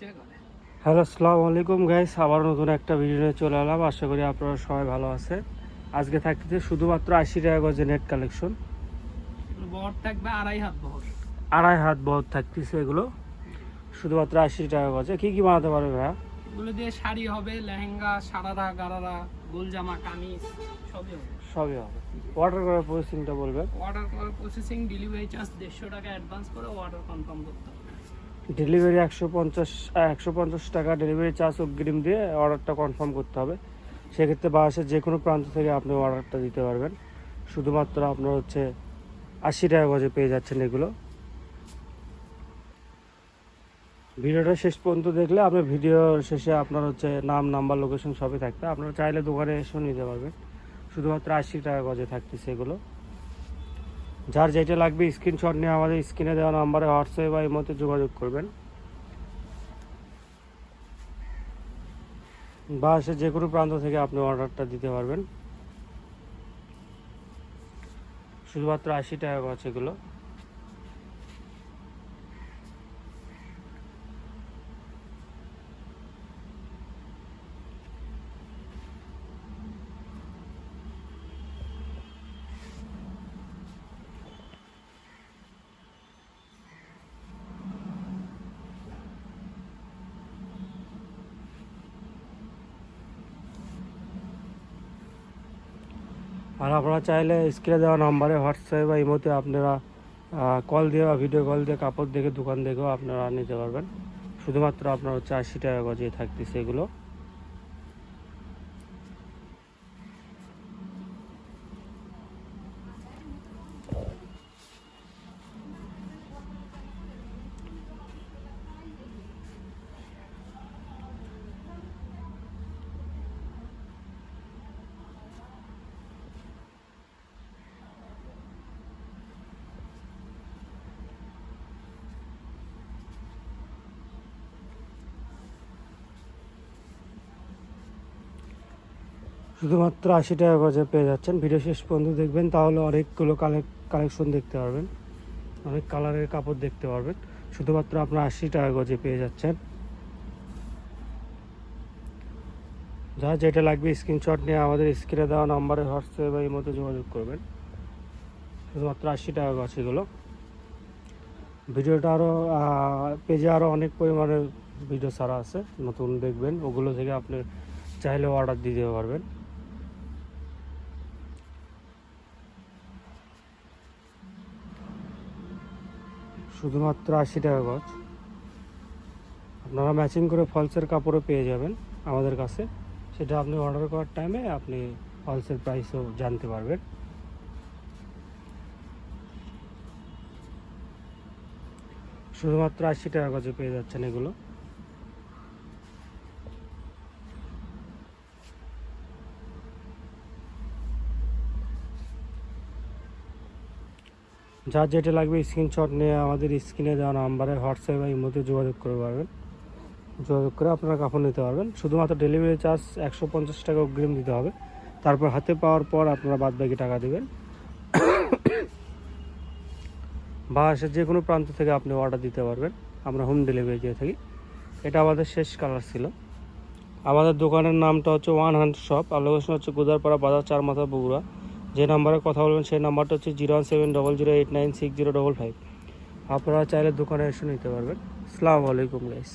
Hello, আসসালামু আলাইকুম guys. আবার নতুন একটা ভিডিও নিয়ে চলে এলাম। আশা করি আপনারা সবাই ভালো আছে। আজকে থাকতেছে শুধুমাত্র 80 টাকা গজে নেট কালেকশন। বহর থাকবে আড়াই হাত বহর। আড়াই হাত বহর থাকতেছে এগুলো শুধুমাত্র 80 টাকা গজে। কি কি বানাতে পারবে ভাইয়া? এগুলো দিয়ে শাড়ি হবে, লেহেঙ্গা, সারারা, গারারা, গোল জামা, কামিজ সবই হবে। সবই হবে। অর্ডার করার প্রসেসিংটা বলবেন। অর্ডার করার প্রসেসিং, ডেলিভারি চার্জ 150 টাকা অ্যাডভান্স করে অর্ডার কনফার্ম করতে হবে। ডেলিভারি 150 টাকা ডেলিভারি চার্জ অগ্রিম দিয়ে অর্ডারটা কনফার্ম করতে হবে। সেক্ষেত্রে বাংলাদেশের যে কোনো প্রান্ত থেকে আপনি অর্ডারটা দিতে পারবেন। শুধুমাত্র আপনার 80 টাকা গজে পেয়ে যাচ্ছেন এগুলো। ভিডিওটা শেষ পর্যন্ত দেখলে আপনার ভিডিও শেষে আপনার নাম, নাম্বার, লোকেশন সবই থাকবে। আপনারা চাইলে দোকানে এসেও নিতে পারবেন। শুধুমাত্র 80 টাকা গজে থাকতেছে এগুলো। যার যেটা লাগবে স্ক্রিনশট নিয়ে আমাদের স্ক্রিনে দেওয়া নাম্বারে হোয়াটসঅ্যাপ বা ইমোতে যোগাযোগ করবেন। বা সে যে কোনো প্রান্ত থেকে আপনি অর্ডারটা দিতে পারবেন। শুধুমাত্র 80 টাকা গজ এগুলো। আর আপনারা চাইলে স্ক্রিনে দেওয়া নাম্বারে হোয়াটসঅ্যাপ বা ইমোতে আপনারা কল দিয়ে বা ভিডিও কল দিয়ে কাপড় দেখে দোকান দেখেও আপনারা নিতে পারবেন। শুধুমাত্র আপনার 80 টাকা গজে থাকতেছে এগুলো। শুধুমাত্র 80 টাকা গজে পেয়ে যাচ্ছেন। ভিডিও শেষ পর্যন্ত দেখবেন, তাহলে অনেকগুলো কালেকশন দেখতে পারবেন, অনেক কালারের কাপড় দেখতে পারবেন। শুধুমাত্র আপনার 80 টাকা গজে পেয়ে যাচ্ছেন। যা যেটা লাগবে স্ক্রিনশট নিয়ে আমাদের স্ক্রিনে দেওয়া নাম্বারে হোয়াটসঅ্যাপ বা ইমোতে যোগাযোগ করবেন। শুধুমাত্র 80 টাকা গজ এগুলো। ভিডিওটা আরও পেজে আরও অনেক পরিমাণে ভিডিও ছাড়া আছে, নতুন দেখবেন, ওগুলো থেকে আপনি চাইলে অর্ডার দিতে পারবেন। শুধুমাত্র 80 টাকা গজ। আপনারা ম্যাচিং করে ফলসের কাপড়ও পেয়ে যাবেন আমাদের কাছে। সেটা আপনি অর্ডার করার টাইমে আপনি ফলসের প্রাইসও জানতে পারবেন। শুধুমাত্র 80 টাকা গজে পেয়ে যাচ্ছেন এগুলো। যার যেটা লাগবে স্ক্রিনশট নিয়ে আমাদের স্ক্রিনে দেওয়া নাম্বারে হোয়াটসঅ্যাপ বা ইমোতে যোগাযোগ করে পারবেন। যোগাযোগ করে আপনারা কাপড় নিতে পারবেন। শুধুমাত্র ডেলিভারি চার্জ 150 টাকা অগ্রিম দিতে হবে। তারপর হাতে পাওয়ার পর আপনারা বাদবাকি টাকা দেবেন। বা যে কোনো প্রান্ত থেকে আপনি অর্ডার দিতে পারবেন। আমরা হোম ডেলিভারি দিয়ে থাকি। এটা আমাদের শেষ কালার ছিল। আমাদের দোকানের নামটা 100 শপ, আর লোকেশন গোদারপাড়া বাজার, 4 মাথা, বগুড়া। যে নাম্বারে কথা বলবেন সেই নাম্বারটা 01700896055। আপনারা চাইলে দোকানে এসে নিতে পারবেন। আসসালামু আলাইকুম গাইস।